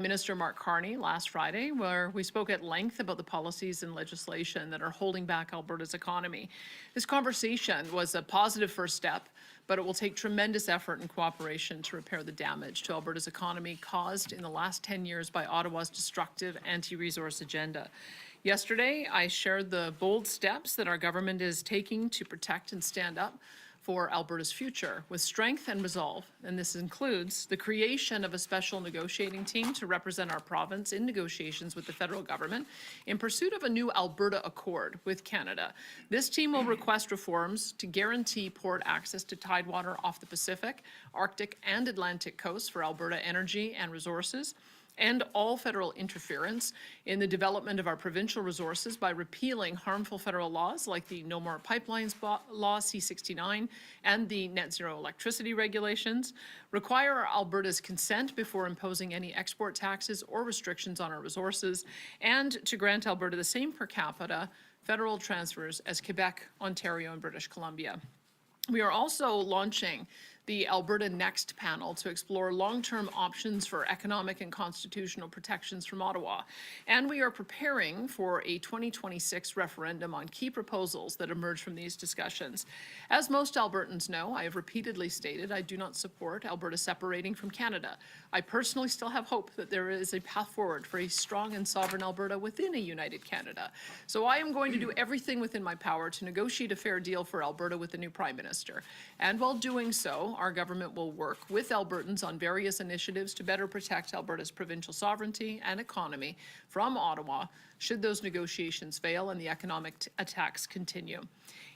Minister Mark Carney last Friday, where we spoke at length about the policies and legislation that are holding back Alberta's economy. This conversation was a positive first step, but it will take tremendous effort and cooperation to repair the damage to Alberta's economy caused in the last 10 years by Ottawa's destructive anti-resource agenda. Yesterday, I shared the bold steps that our government is taking to protect and stand up for Alberta's future with strength and resolve. And this includes the creation of a special negotiating team to represent our province in negotiations with the federal government in pursuit of a new Alberta Accord with Canada. This team will request reforms to guarantee port access to tidewater off the Pacific, Arctic, and Atlantic coasts for Alberta energy and resources, and all federal interference in the development of our provincial resources by repealing harmful federal laws like the No More Pipelines Law C-69 and the Net Zero Electricity Regulations, require Alberta's consent before imposing any export taxes or restrictions on our resources, and to grant Alberta the same per capita federal transfers as Quebec, Ontario, and British Columbia. We are also launching the Alberta Next panel to explore long-term options for economic and constitutional protections from Ottawa. And we are preparing for a 2026 referendum on key proposals that emerge from these discussions. As most Albertans know, I have repeatedly stated I do not support Alberta separating from Canada. I personally still have hope that there is a path forward for a strong and sovereign Alberta within a united Canada. So I am going to do everything within my power to negotiate a fair deal for Alberta with the new Prime Minister. And while doing so, our government will work with Albertans on various initiatives to better protect Alberta's provincial sovereignty and economy from Ottawa should those negotiations fail and the economic attacks continue.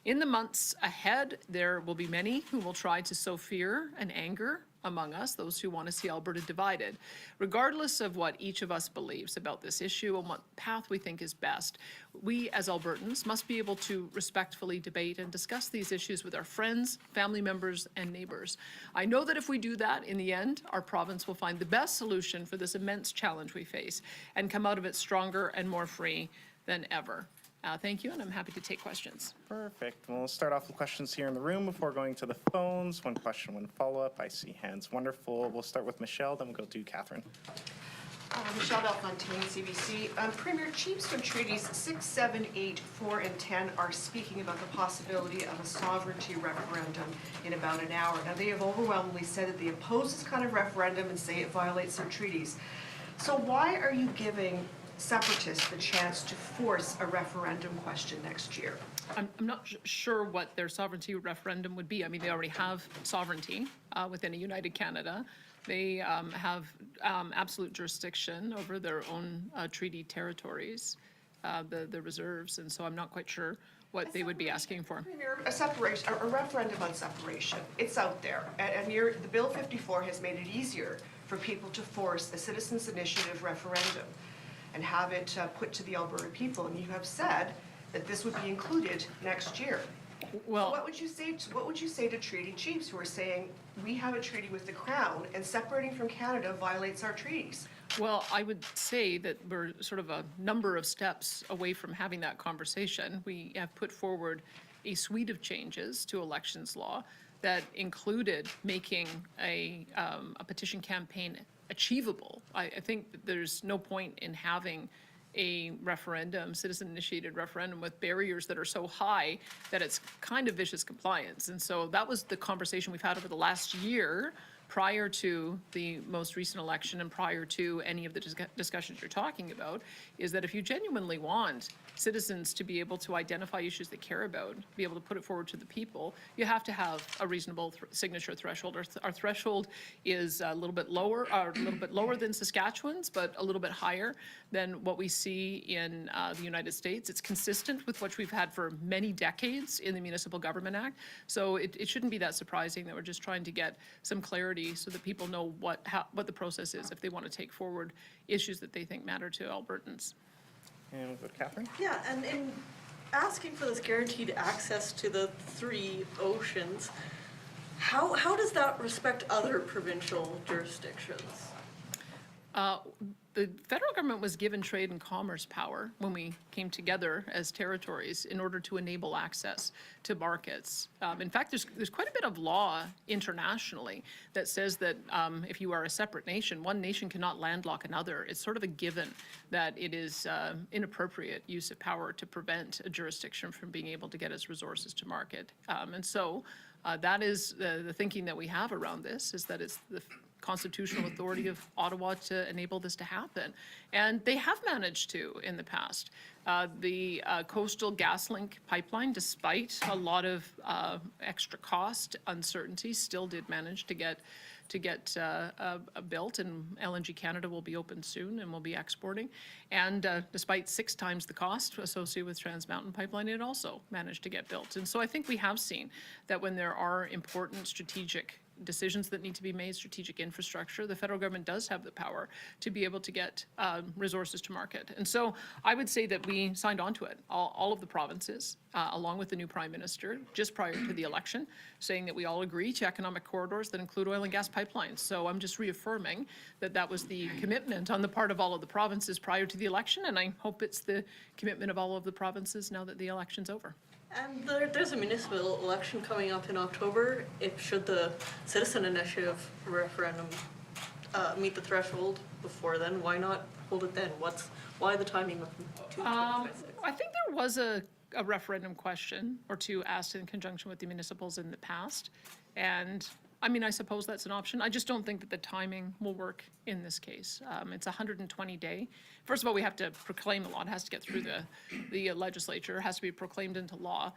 In the months ahead, there will be many who will try to sow fear and anger among us, those who want to see Alberta divided. Regardless of what each of us believes about this issue and what path we think is best, we as Albertans must be able to respectfully debate and discuss these issues with our friends, family members, and neighbours. I know that if we do that, in the end, our province will find the best solution for this immense challenge we face and come out of it stronger and more free than ever. Thank you, and I'm happy to take questions. Perfect. We'll start off with questions here in the room before going to the phones. One question, one follow-up. I see hands. Wonderful. We'll start with Michelle, then we'll go to Catherine. Michelle Belfontaine, CBC. Premier, chiefs from treaties 6, 7, 8, 4, and 10 are speaking about the possibility of a sovereignty referendum in about an hour. Now, they have overwhelmingly said that they oppose this kind of referendum and say it violates their treaties. So why are you giving separatists the chance to force a referendum question next year? I'm not sure what their sovereignty referendum would be. I mean, they already have sovereignty within a united Canada. They have absolute jurisdiction over their own treaty territories, the reserves, and so I'm not quite sure what they would be asking for. A separation, a referendum on separation, it's out there, and the Bill 54 has made it easier for people to force a citizens' initiative referendum and have it put to the Alberta people, and you have said that this would be included next year. Well, so what would you say to treaty chiefs who are saying we have a treaty with the Crown and separating from Canada violates our treaties? Well, I would say that we're sort of a number of steps away from having that conversation. We have put forward a suite of changes to elections law that included making a petition campaign achievable. I think that there's no point in having a referendum, citizen-initiated referendum, with barriers that are so high that it's kind of vicious compliance. And so that was the conversation we've had over the last year prior to the most recent election and prior to any of the discussions you're talking about, is that if you genuinely want citizens to be able to identify issues they care about, be able to put it forward to the people, you have to have a reasonable signature threshold. Our threshold is a little bit lower than Saskatchewan's, but a little bit higher than what we see in the United States. It's consistent with what we've had for many decades in the Municipal Government Act. So it shouldn't be that surprising that we're just trying to get some clarity so that people know what the process is if they want to take forward issues that they think matter to Albertans. And we'll go to Catherine. Yeah, and in asking for this guaranteed access to the 3 oceans, how does that respect other provincial jurisdictions? The federal government was given trade and commerce power when we came together as territories in order to enable access to markets. In fact, there's quite a bit of law internationally that says that if you are a separate nation, one nation cannot landlock another. It's sort of a given that it is inappropriate use of power to prevent a jurisdiction from being able to get its resources to market. And so that is the thinking that we have around this, is that it's the constitutional authority of Ottawa to enable this to happen. And they have managed to in the past. The Coastal GasLink pipeline, despite a lot of extra cost, uncertainty, still did manage to get built, and LNG Canada will be open soon and will be exporting. And despite 6 times the cost associated with Trans Mountain Pipeline, it also managed to get built. And so I think we have seen that when there are important strategic decisions that need to be made, strategic infrastructure, the federal government does have the power to be able to get resources to market. And so I would say that we signed on to it, all of the provinces, along with the new prime minister, just prior to the election, saying that we all agree to economic corridors that include oil and gas pipelines. So I'm just reaffirming that that was the commitment on the part of all of the provinces prior to the election, and I hope it's the commitment of all of the provinces now that the election's over. And there's a municipal election coming up in October. Should the citizen initiative referendum meet the threshold before then, why not hold it then? Why the timing of 2026? I think there was a referendum question or two asked in conjunction with the municipals in the past. And I mean, I suppose that's an option. I just don't think that the timing will work in this case. It's 120-day. First of all, we have to proclaim the law. It has to get through the legislature. It has to be proclaimed into law.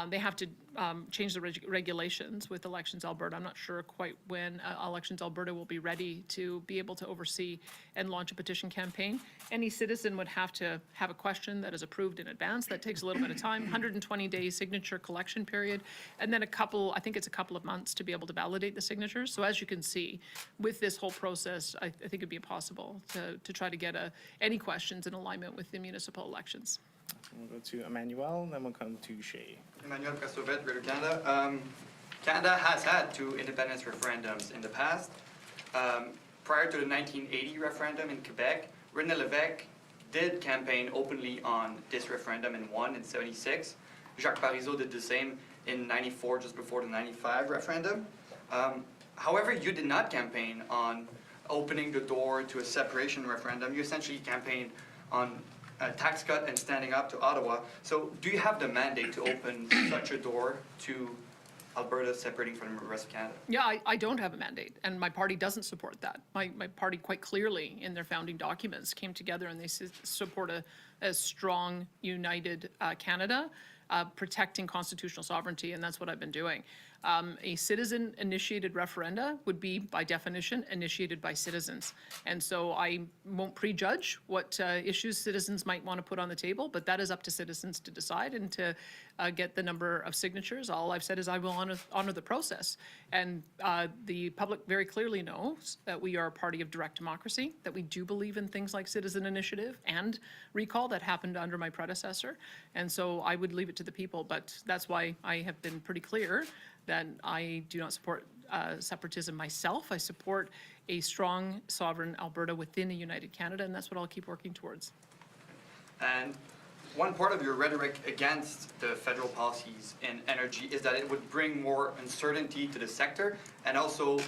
They have to change the regulations with Elections Alberta. I'm not sure quite when Elections Alberta will be ready to be able to oversee and launch a petition campaign. Any citizen would have to have a question that is approved in advance. That takes a little bit of time, 120-day signature collection period, and then I think it's a couple of months to be able to validate the signatures. So as you can see, with this whole process, I think it'd be impossible to try to get any questions in alignment with the municipal elections. We'll go to Emmanuel, then we'll come to Shay. Emmanuel Castrovet, Greater Canada. Canada has had 2 independence referendums in the past. Prior to the 1980 referendum in Quebec, René Lévesque did campaign openly on this referendum and won in 76. Jacques Parizeau did the same in 94, just before the 95 referendum. However, you did not campaign on opening the door to a separation referendum. You essentially campaigned on a tax cut and standing up to Ottawa. So do you have the mandate to open such a door to Alberta separating from the rest of Canada? Yeah, I don't have a mandate, and my party doesn't support that. My party quite clearly in their founding documents came together and they support a strong, united Canada, protecting constitutional sovereignty, and that's what I've been doing. A citizen-initiated referenda would be, by definition, initiated by citizens. And so I won't prejudge what issues citizens might want to put on the table, but that is up to citizens to decide and to get the number of signatures. All I've said is I will honor the process. And the public very clearly knows that we are a party of direct democracy, that we do believe in things like citizen initiative and recall that happened under my predecessor. And so I would leave it to the people, but that's why I have been pretty clear that I do not support separatism myself. I support a strong, sovereign Alberta within a united Canada, and that's what I'll keep working towards. And one part of your rhetoric against the federal policies in energy is that it would bring more uncertainty to the sector and also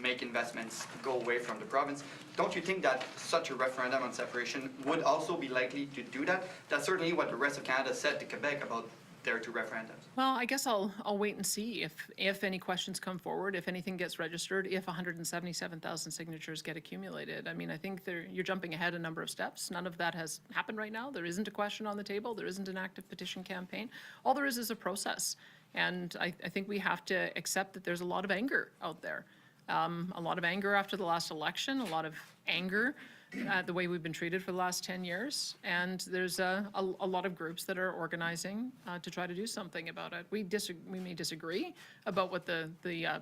make investments go away from the province. Don't you think that such a referendum on separation would also be likely to do that? That's certainly what the rest of Canada said to Quebec about their 2 referendums. Well, I guess I'll wait and see if any questions come forward, if anything gets registered, if 177,000 signatures get accumulated. I mean, I think you're jumping ahead a number of steps. None of that has happened right now. There isn't a question on the table. There isn't an active petition campaign. All there is a process. And I think we have to accept that there's a lot of anger out there. A lot of anger after the last election, a lot of anger at the way we've been treated for the last 10 years. And there's a lot of groups that are organizing to try to do something about it. We may disagree about what the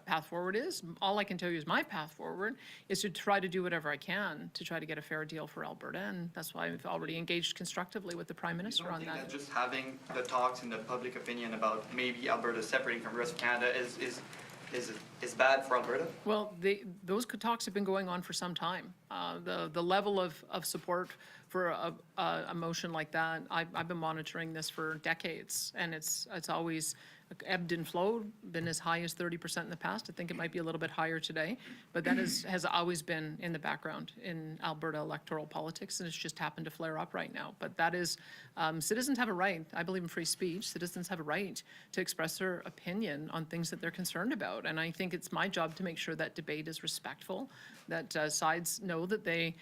path forward is. All I can tell you is my path forward is to try to do whatever I can to try to get a fair deal for Alberta. And that's why I've already engaged constructively with the Prime Minister on that. You don't think that just having the talks in the public opinion about maybe Alberta separating from the rest of Canada is is bad for Alberta? Well, those talks have been going on for some time. The level of support for a motion like that, I've been monitoring this for decades, and it's always ebbed and flowed, been as high as 30% in the past. I think it might be a little bit higher today, but that has always been in the background in Alberta electoral politics, and it's just happened to flare up right now. But that is, citizens have a right. I believe in free speech. Citizens have a right to express their opinion on things that they're concerned about, and I think it's my job to make sure that debate is respectful, that sides know that they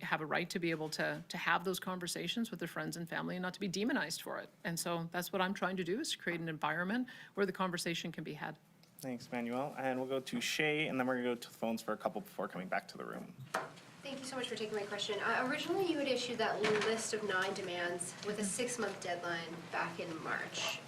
have a right to be able to have those conversations with their friends and family and not to be demonized for it. And so that's what I'm trying to do, is create an environment where the conversation can be had. Thanks, Manuel. And we'll go to Shay, and then we're going to go to the phones for a couple before coming back to the room. Thank you so much for taking my question. Originally, you had issued that list of 9 demands with a 6-month deadline back in March.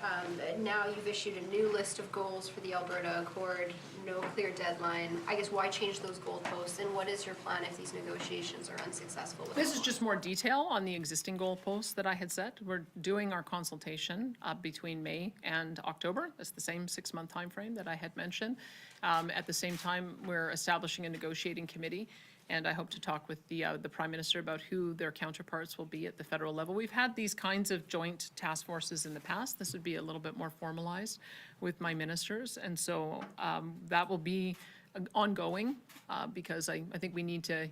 Now you've issued a new list of goals for the Alberta Accord, no clear deadline. I guess why change those goalposts, and what is your plan if these negotiations are unsuccessful? This is just more detail on the existing goalposts that I had set. We're doing our consultation between May and October. That's the same 6-month timeframe that I had mentioned. At the same time, we're establishing a negotiating committee, and I hope to talk with the Prime Minister about who their counterparts will be at the federal level. We've had these kinds of joint task forces in the past. This would be a little bit more formalized with my ministers, and so that will be ongoing because I think we need to,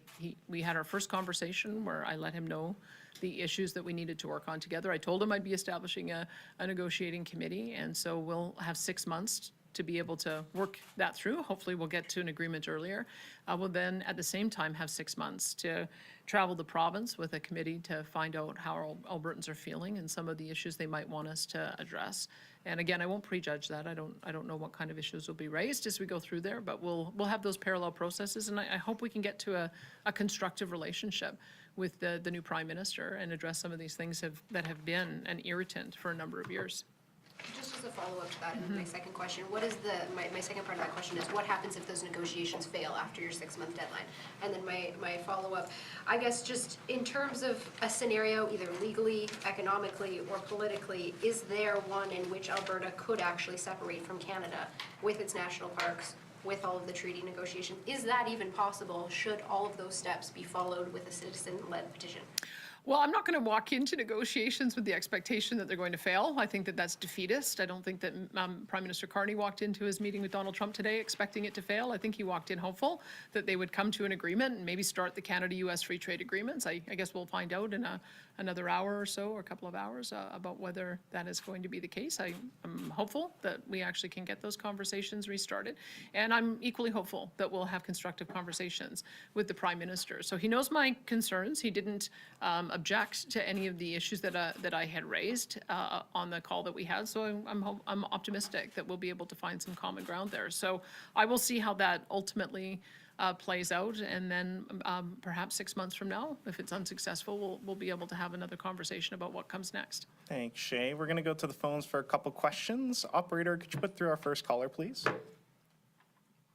we had our first conversation where I let him know the issues that we needed to work on together. I told him I'd be establishing a negotiating committee, and so we'll have 6 months to be able to work that through. Hopefully we'll get to an agreement earlier. We'll then at the same time have 6 months to travel the province with a committee to find out how Albertans are feeling and some of the issues they might want us to address. And again, I won't prejudge that. I don't know what kind of issues will be raised as we go through there, but we'll have those parallel processes, and I hope we can get to a constructive relationship with the new Prime Minister and address some of these things that have been an irritant for a number of years. Just as a follow-up to that, and my second question, what is my second part of that question is, what happens if those negotiations fail after your 6-month deadline? And then my follow-up, I guess just in terms of a scenario, either legally, economically, or politically, is there one in which Alberta could actually separate from Canada with its national parks, with all of the treaty negotiations? Is that even possible? Should all of those steps be followed with a citizen-led petition? Well, I'm not going to walk into negotiations with the expectation that they're going to fail. I think that that's defeatist. I don't think that Prime Minister Carney walked into his meeting with Donald Trump today expecting it to fail. I think he walked in hopeful that they would come to an agreement and maybe start the Canada-US free trade agreements. I guess we'll find out in another hour or so, or a couple of hours, about whether that is going to be the case. I'm hopeful that we actually can get those conversations restarted. And I'm equally hopeful that we'll have constructive conversations with the Prime Minister. So he knows my concerns. He didn't object to any of the issues that I had raised on the call that we had. So I'm optimistic that we'll be able to find some common ground there. So I will see how that ultimately plays out, and then perhaps 6 months from now, if it's unsuccessful, we'll be able to have another conversation about what comes next. Thanks, Shay. We're going to go to the phones for a couple questions. Operator, could you put through our first caller, please?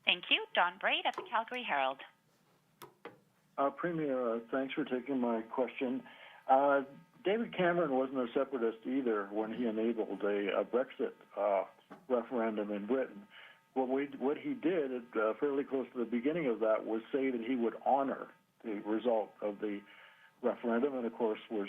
Thank you. Dawn Braid at the Calgary Herald. Premier, thanks for taking my question. David Cameron wasn't a separatist either when he enabled a Brexit referendum in Britain. What he did, fairly close to the beginning of that, was say that he would honor the result of the referendum, and of course was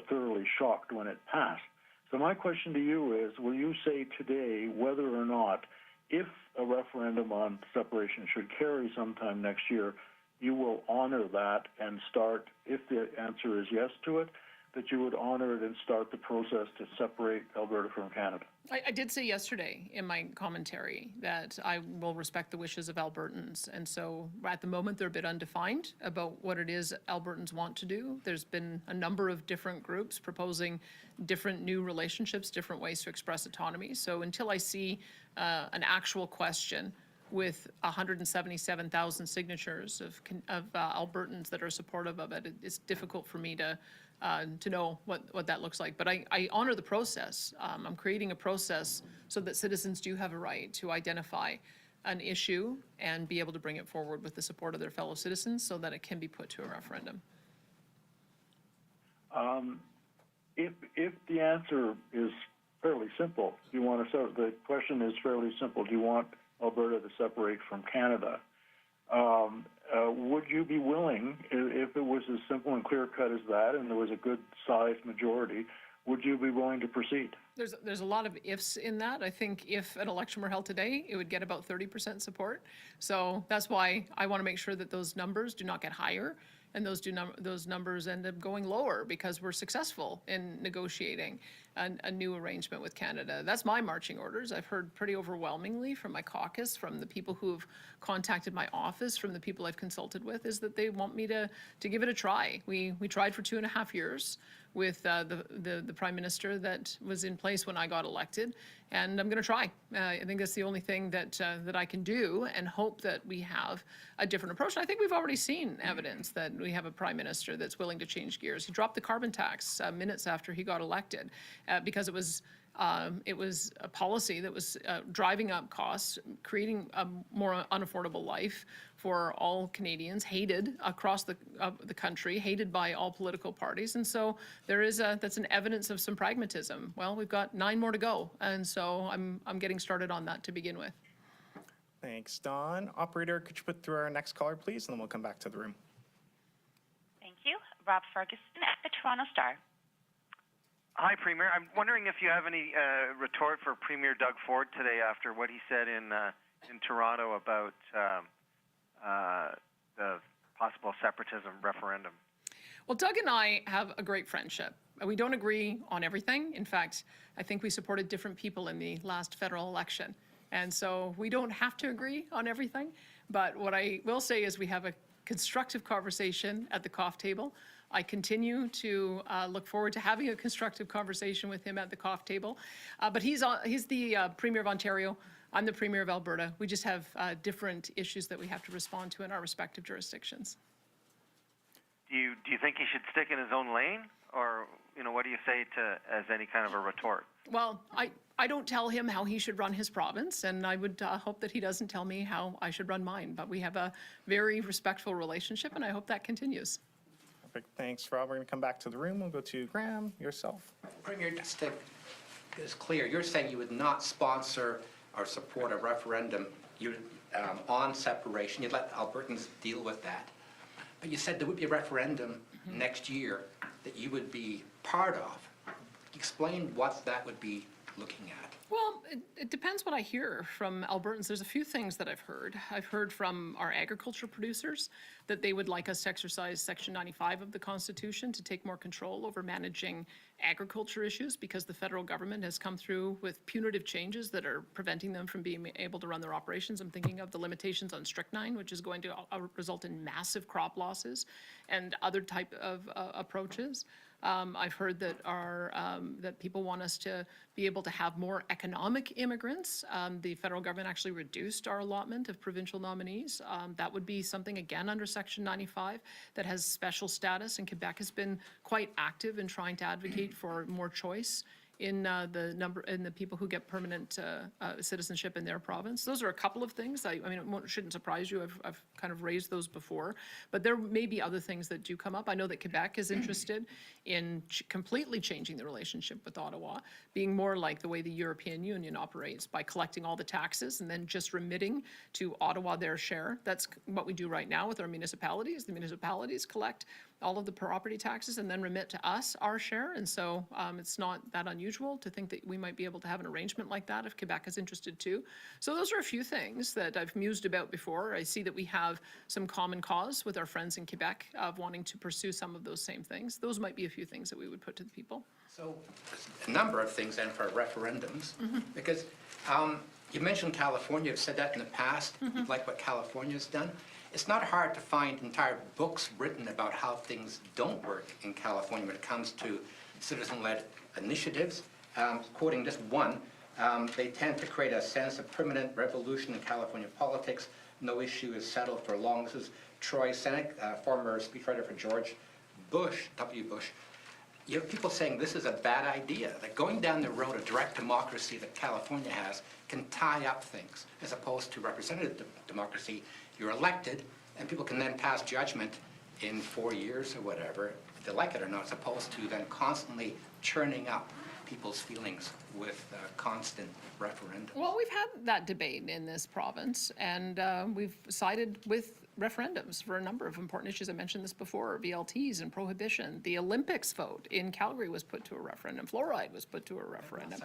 thoroughly shocked when it passed. So my question to you is, will you say today whether or not, if a referendum on separation should carry sometime next year, you will honor that and start, if the answer is yes to it, that you would honor it and start the process to separate Alberta from Canada? I did say yesterday in my commentary that I will respect the wishes of Albertans. And so at the moment, they're a bit undefined about what it is Albertans want to do. There's been a number of different groups proposing different new relationships, different ways to express autonomy. So until I see an actual question with 177,000 signatures of Albertans that are supportive of it, it's difficult for me to know what that looks like. But I honor the process. I'm creating a process so that citizens do have a right to identify an issue and be able to bring it forward with the support of their fellow citizens so that it can be put to a referendum. If the answer is fairly simple, do you want to start? The question is fairly simple. Do you want Alberta to separate from Canada. Would you be willing, if it was as simple and clear-cut as that, and there was a good-sized majority, would you be willing to proceed? There's a lot of ifs in that. I think if an election were held today, it would get about 30% support. So that's why I want to make sure that those numbers do not get higher and those numbers end up going lower because we're successful in negotiating a new arrangement with Canada. That's my marching orders. I've heard pretty overwhelmingly from my caucus, from the people who've contacted my office, from the people I've consulted with, is that they want me to give it a try. We tried for 2.5 years with the Prime Minister that was in place when I got elected, and I'm going to try. I think that's the only thing that I can do, and hope that we have a different approach. And I think we've already seen evidence that we have a Prime Minister that's willing to change gears. He dropped the carbon tax minutes after he got elected because it was a policy that was driving up costs, creating a more unaffordable life for all Canadians, hated across the country, hated by all political parties. And so that's an evidence of some pragmatism. Well, we've got 9 more to go. And so I'm getting started on that to begin with. Thanks, Dawn. Operator, could you put through our next caller, please? And then we'll come back to the room. Thank you. Rob Ferguson at the Toronto Star. Hi, Premier. I'm wondering if you have any retort for Premier Doug Ford today after what he said in Toronto about the possible separatism referendum. Well, Doug and I have a great friendship. We don't agree on everything. In fact, I think we supported different people in the last federal election. And so we don't have to agree on everything. But what I will say is we have a constructive conversation at the coffee table. I continue to look forward to having a constructive conversation with him at the coffee table. But he's the Premier of Ontario. I'm the Premier of Alberta. We just have different issues that we have to respond to in our respective jurisdictions. Do you think he should stick in his own lane, or what do you say as any kind of a retort? Well, I don't tell him how he should run his province, and I would hope that he doesn't tell me how I should run mine. But we have a very respectful relationship, and I hope that continues. Perfect. Thanks, Rob. We're going to come back to the room. We'll go to Graham, yourself. Premier, just to get this clear, you're saying you would not sponsor or support a referendum on separation. You'd let Albertans deal with that. But you said there would be a referendum next year that you would be part of. Explain what that would be looking at. Well, it depends what I hear from Albertans. There's a few things that I've heard. I've heard from our agriculture producers that they would like us to exercise Section 95 of the Constitution to take more control over managing agriculture issues because the federal government has come through with punitive changes that are preventing them from being able to run their operations. I'm thinking of the limitations on strychnine, which is going to result in massive crop losses, and other type of approaches. I've heard that that people want us to be able to have more economic immigrants. The federal government actually reduced our allotment of provincial nominees. That would be something, again, under Section 95 that has special status, and Quebec has been quite active in trying to advocate for more choice in the people who get permanent citizenship in their province. Those are a couple of things. I mean, it shouldn't surprise you. I've kind of raised those before, but there may be other things that do come up. I know that Quebec is interested in completely changing the relationship with Ottawa, being more like the way the European Union operates by collecting all the taxes and then just remitting to Ottawa their share. That's what we do right now with our municipalities. The municipalities collect all of the property taxes and then remit to us our share. And so it's not that unusual to think that we might be able to have an arrangement like that if Quebec is interested too. So those are a few things that I've mused about before. I see that we have some common cause with our friends in Quebec of wanting to pursue some of those same things. Those might be a few things that we would put to the people. So a number of things then for referendums, because you mentioned California. You've said that in the past, you like what California's done. It's not hard to find entire books written about how things don't work in California when it comes to citizen-led initiatives. Quoting just one, they tend to create a sense of permanent revolution in California politics. No issue is settled for long. This is Troy Seneck, former speechwriter for George Bush, W. Bush. You have people saying this is a bad idea, that going down the road of direct democracy that California has can tie up things, as opposed to representative democracy. You're elected, and people can then pass judgment in 4 years or whatever, if they like it or not, as opposed to then constantly churning up people's feelings with constant referendum? Well, we've had that debate in this province, and we've sided with referendums for a number of important issues. I mentioned this before, VLTs and prohibition. The Olympics vote in Calgary was put to a referendum. Fluoride was put to a referendum.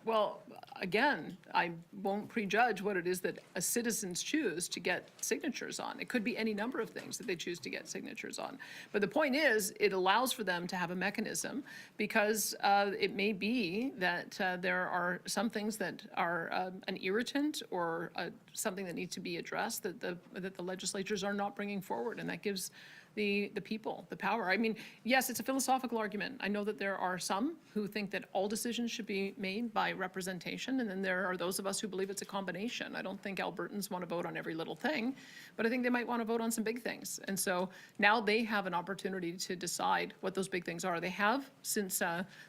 Well, again, I won't prejudge what it is that citizens choose to get signatures on. It could be any number of things that they choose to get signatures on. But the point is, it allows for them to have a mechanism, because it may be that there are some things that are an irritant or something that needs to be addressed that the legislatures are not bringing forward, and that gives the people the power. I mean, yes, it's a philosophical argument. I know that there are some who think that all decisions should be made by representation, and then there are those of us who believe it's a combination. I don't think Albertans want to vote on every little thing, but I think they might want to vote on some big things. And so now they have an opportunity to decide what those big things are. They have since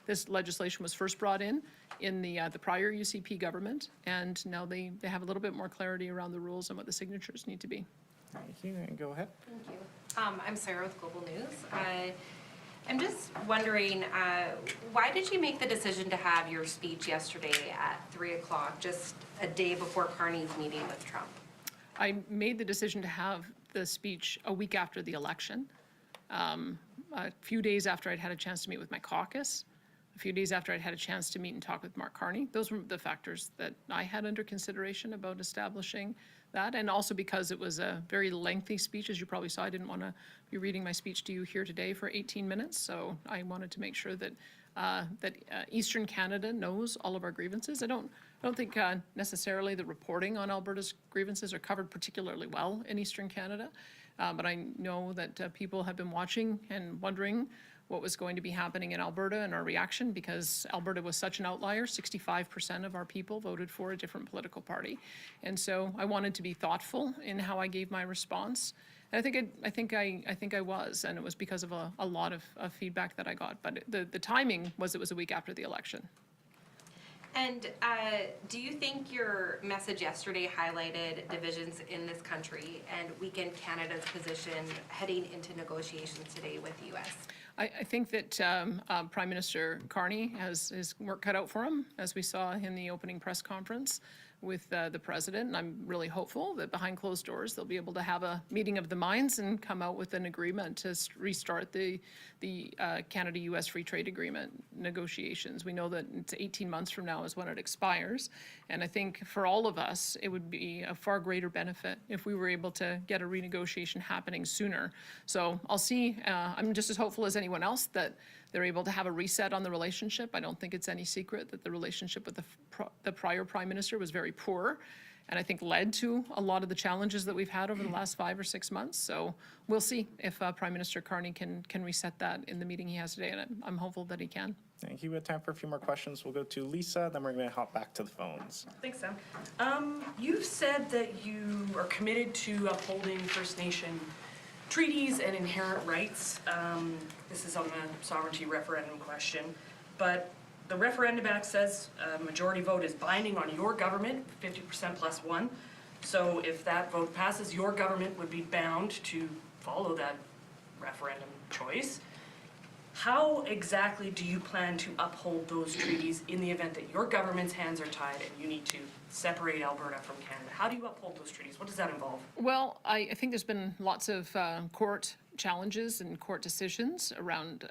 this legislation was first brought in the prior UCP government, and now they have a little bit more clarity around the rules and what the signatures need to be. Thank you, and go ahead. Thank you. I'm Sarah with Global News. I'm just wondering, why did you make the decision to have your speech yesterday at 3 o'clock, just a day before Carney's meeting with Trump? I made the decision to have the speech a week after the election, a few days after I'd had a chance to meet with my caucus, a few days after I'd had a chance to meet and talk with Mark Carney. Those were the factors that I had under consideration about establishing that, and also because it was a very lengthy speech. As you probably saw, I didn't want to be reading my speech to you here today for 18 minutes, so I wanted to make sure that Eastern Canada knows all of our grievances. I don't think necessarily the reporting on Alberta's grievances are covered particularly well in Eastern Canada, but I know that people have been watching and wondering what was going to be happening in Alberta and our reaction, because Alberta was such an outlier. 65% of our people voted for a different political party. And so I wanted to be thoughtful in how I gave my response. And I think I was, and it was because of a lot of feedback that I got. But the timing was, it was a week after the election. And do you think your message yesterday highlighted divisions in this country and weakened Canada's position heading into negotiations today with the U.S.? I think that Prime Minister Carney has his work cut out for him, as we saw in the opening press conference with the president. And I'm really hopeful that behind closed doors they'll be able to have a meeting of the minds and come out with an agreement to restart the Canada-U.S. Free Trade Agreement negotiations. We know that it's 18 months from now is when it expires. And I think for all of us, it would be a far greater benefit if we were able to get a renegotiation happening sooner. So I'll see. I'm just as hopeful as anyone else that they're able to have a reset on the relationship. I don't think it's any secret that the relationship with the prior Prime Minister was very poor, and I think led to a lot of the challenges that we've had over the last 5 or 6 months. So we'll see if Prime Minister Carney can reset that in the meeting he has today, and I'm hopeful that he can. Thank you. We have time for a few more questions. We'll go to Lisa, then we're going to hop back to the phones. Thanks, Sam. You've said that you are committed to upholding First Nation treaties and inherent rights. This is on the sovereignty referendum question, but the Referendum Act says a majority vote is binding on your government, 50% plus one. So if that vote passes, your government would be bound to follow that referendum choice. How exactly do you plan to uphold those treaties in the event that your government's hands are tied and you need to separate Alberta from Canada? How do you uphold those treaties? What does that involve? Well, I think there's been lots of court challenges and court decisions around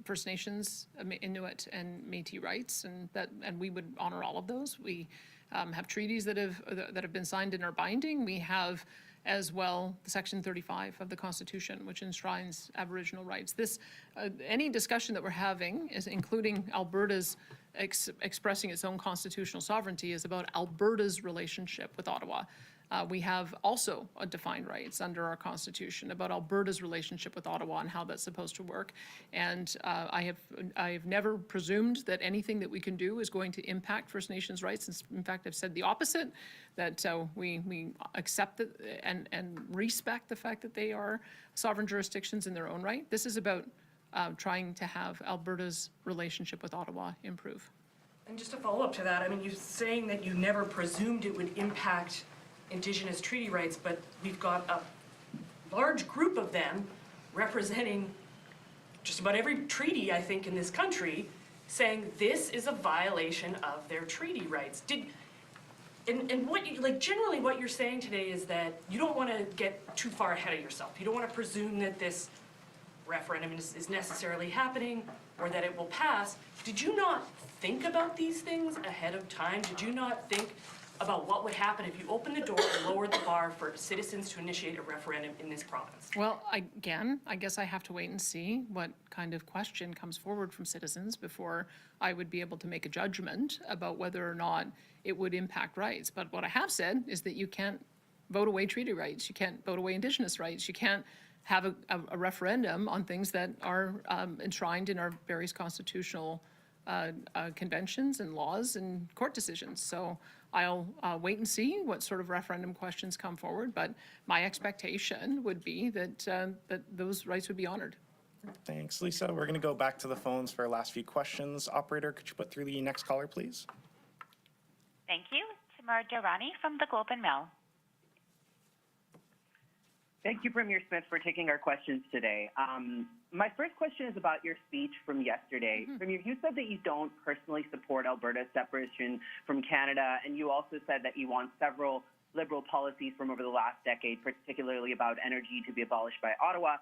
First Nations, Inuit, and Métis rights, and we would honor all of those. We have treaties that have been signed and are binding. We have as well Section 35 of the Constitution, which enshrines Aboriginal rights. Any discussion that we're having, is including Alberta's expressing its own constitutional sovereignty, is about Alberta's relationship with Ottawa. We have also defined rights under our Constitution about Alberta's relationship with Ottawa and how that's supposed to work. And I have never presumed that anything that we can do is going to impact First Nations rights. In fact, I've said the opposite, that we accept and respect the fact that they are sovereign jurisdictions in their own right. This is about trying to have Alberta's relationship with Ottawa improve. And just to follow up to that, I mean, you're saying that you never presumed it would impact Indigenous treaty rights, but we've got a large group of them representing just about every treaty, I think, in this country, saying this is a violation of their treaty rights. And what you, like, generally what you're saying today is that you don't want to get too far ahead of yourself. You don't want to presume that this referendum is necessarily happening or that it will pass. Did you not think about these things ahead of time? Did you not think about what would happen if you opened the door and lowered the bar for citizens to initiate a referendum in this province? Well, again, I guess I have to wait and see what kind of question comes forward from citizens before I would be able to make a judgment about whether or not it would impact rights. But what I have said is that you can't vote away treaty rights. You can't vote away Indigenous rights. You can't have a referendum on things that are enshrined in our various constitutional conventions and laws and court decisions. So I'll wait and see what sort of referendum questions come forward, but my expectation would be that that those rights would be honored. Thanks, Lisa. We're going to go back to the phones for our last few questions. Operator, could you put through the next caller, please? Thank you. Tamar Durrani from the Globe and Mail. Thank you, Premier Smith, for taking our questions today. My first question is about your speech from yesterday. Premier, you said that you don't personally support Alberta's separation from Canada, and you also said that you want several Liberal policies from over the last decade, particularly about energy, to be abolished by Ottawa.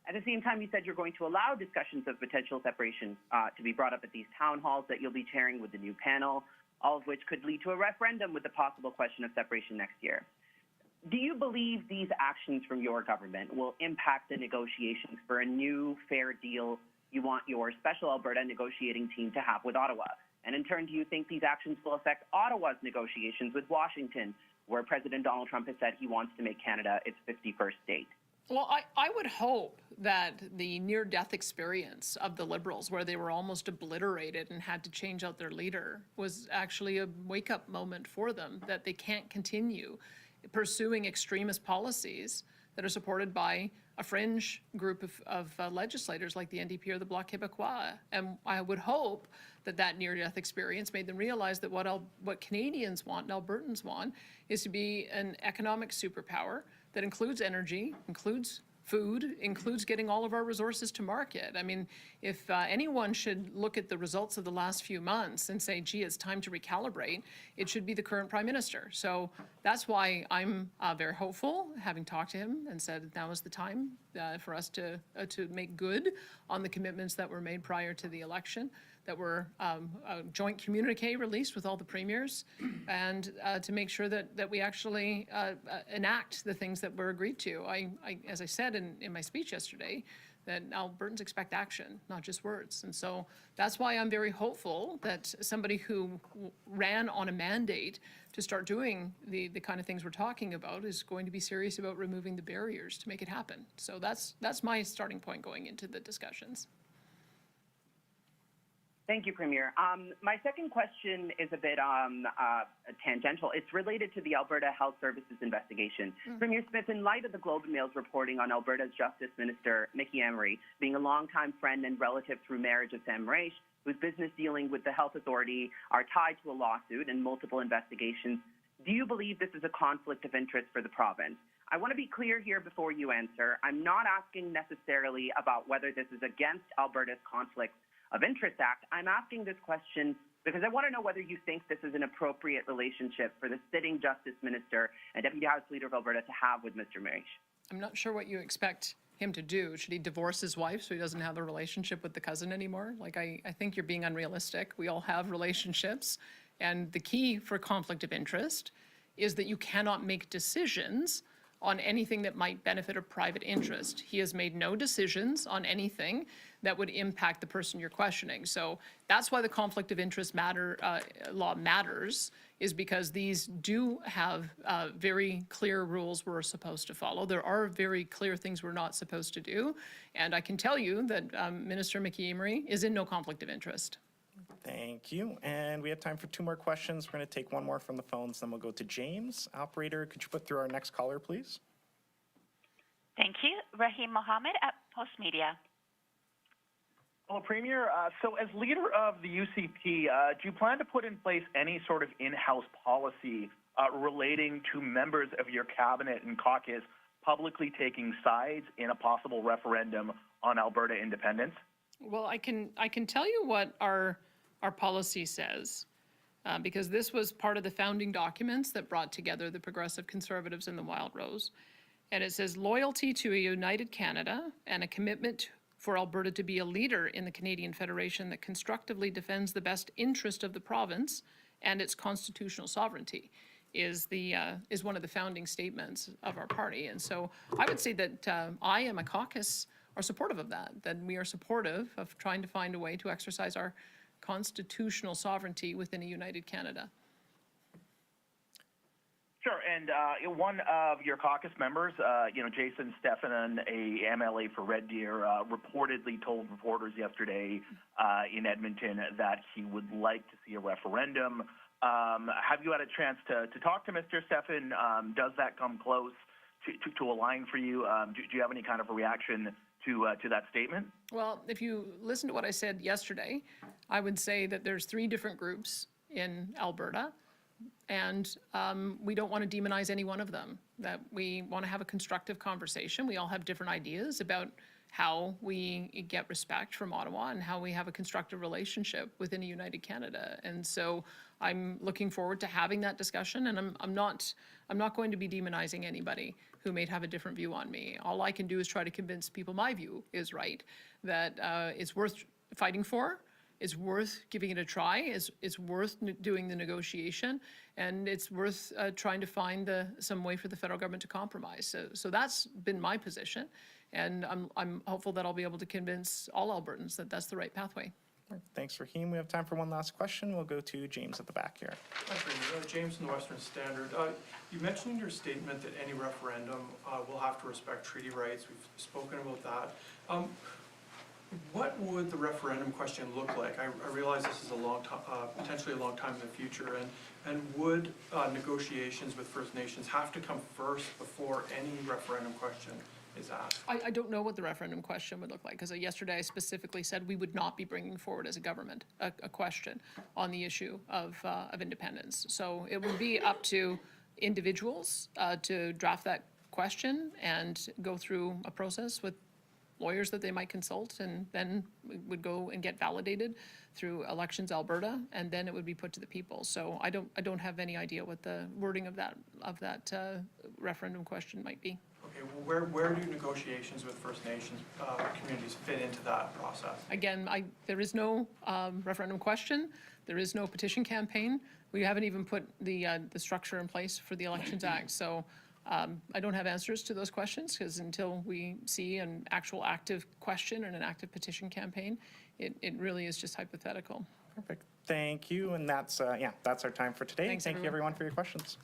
At the same time, you said you're going to allow discussions of potential separation to be brought up at these town halls that you'll be chairing with the new panel, all of which could lead to a referendum with the possible question of separation next year. Do you believe these actions from your government will impact the negotiations for a new fair deal you want your special Alberta negotiating team to have with Ottawa? And in turn, do you think these actions will affect Ottawa's negotiations with Washington, where President Donald Trump has said he wants to make Canada its 51st state? Well, I would hope that the near-death experience of the Liberals, where they were almost obliterated and had to change out their leader, was actually a wake-up moment for them, that they can't continue pursuing extremist policies that are supported by a fringe group of legislators like the NDP or the Bloc Québécois. And I would hope that that near-death experience made them realize that what Canadians want and Albertans want is to be an economic superpower that includes energy, includes food, includes getting all of our resources to market. I mean, if anyone should look at the results of the last few months and say, gee, it's time to recalibrate, it should be the current Prime Minister. So that's why I'm very hopeful, having talked to him and said now is the time for us to make good on the commitments that were made prior to the election, that were a joint communique released with all the premiers, and to make sure that we actually enact the things that were agreed to. As I said in my speech yesterday, that Albertans expect action, not just words. And so that's why I'm very hopeful that somebody who ran on a mandate to start doing the kind of things we're talking about is going to be serious about removing the barriers to make it happen. So that's my starting point going into the discussions. Thank you, Premier. My second question is a bit tangential. It's related to the Alberta Health Services investigation. Premier Smith, in light of the Globe and Mail's reporting on Alberta's Justice Minister, Mickey Emery, being a longtime friend and relative through marriage of Sam Raish, whose business dealing with the health authority are tied to a lawsuit and multiple investigations, do you believe this is a conflict of interest for the province? I want to be clear here before you answer. I'm not asking necessarily about whether this is against Alberta's Conflict of Interest Act. I'm asking this question because I want to know whether you think this is an appropriate relationship for the sitting Justice Minister and Deputy House Leader of Alberta to have with Mr. Raish. I'm not sure what you expect him to do. Should he divorce his wife so he doesn't have a relationship with the cousin anymore? Like, I think you're being unrealistic. We all have relationships. And the key for conflict of interest is that you cannot make decisions on anything that might benefit a private interest. He has made no decisions on anything that would impact the person you're questioning. So that's why the conflict of interest law matters, is because these do have very clear rules we're supposed to follow. There are very clear things we're not supposed to do. And I can tell you that Minister Mickey Emery is in no conflict of interest. Thank you. And we have time for 2 more questions. We're going to take 1 more from the phones, then we'll go to James. Operator, could you put through our next caller, please? Thank you. Rahim Mohammed at Post Media. Well, Premier, so as leader of the UCP, do you plan to put in place any sort of in-house policy relating to members of your cabinet and caucus publicly taking sides in a possible referendum on Alberta independence? Well, I can tell you what our our policy says, because this was part of the founding documents that brought together the Progressive Conservatives and the Wild Rose. And it says loyalty to a united Canada and a commitment for Alberta to be a leader in the Canadian Federation that constructively defends the best interest of the province and its constitutional sovereignty is one of the founding statements of our party. And so I would say that I and my caucus are supportive of that we are supportive of trying to find a way to exercise our constitutional sovereignty within a united Canada. Sure, and one of your caucus members, Jason Stephanon, a MLA for Red Deer, reportedly told reporters yesterday in Edmonton that he would like to see a referendum. Have you had a chance to talk to Mr. Stephan? Does that come close to a line for you? Do you have any kind of a reaction to that statement? Well, if you listen to what I said yesterday, I would say that there's 3 different groups in Alberta, and we don't want to demonize any one of them, that we want to have a constructive conversation. We all have different ideas about how we get respect from Ottawa and how we have a constructive relationship within a united Canada. And so I'm looking forward to having that discussion, and I'm not going to be demonizing anybody who may have a different view on me. All I can do is try to convince people my view is right, that it's worth fighting for, it's worth giving it a try, it's worth doing the negotiation, and it's worth trying to find some way for the federal government to compromise. So that's been my position, and I'm hopeful that I'll be able to convince all Albertans that that's the right pathway. Thanks, Raheem. We have time for one last question. We'll go to James at the back here. Hi, Premier. James from the Western Standard. You mentioned in your statement that any referendum will have to respect treaty rights. We've spoken about that. What would the referendum question look like? I realize this is a long time, potentially a long time in the future, and would negotiations with First Nations have to come first before any referendum question is asked? I don't know what the referendum question would look like, because yesterday I specifically said we would not be bringing forward as a government a question on the issue of independence. So it would be up to individuals to draft that question and go through a process with lawyers that they might consult, and then it would go and get validated through Elections Alberta, and then it would be put to the people. So I don't have any idea what the wording of that referendum question might be. Okay, well, where do negotiations with First Nations communities fit into that process? Again, there is no referendum question. There is no petition campaign. We haven't even put the structure in place for the Elections Act. So I don't have answers to those questions, because until we see an actual active question and an active petition campaign, it really is just hypothetical. Perfect. Thank you. And that's our time for today. Thanks, Thank you, everyone, for your questions.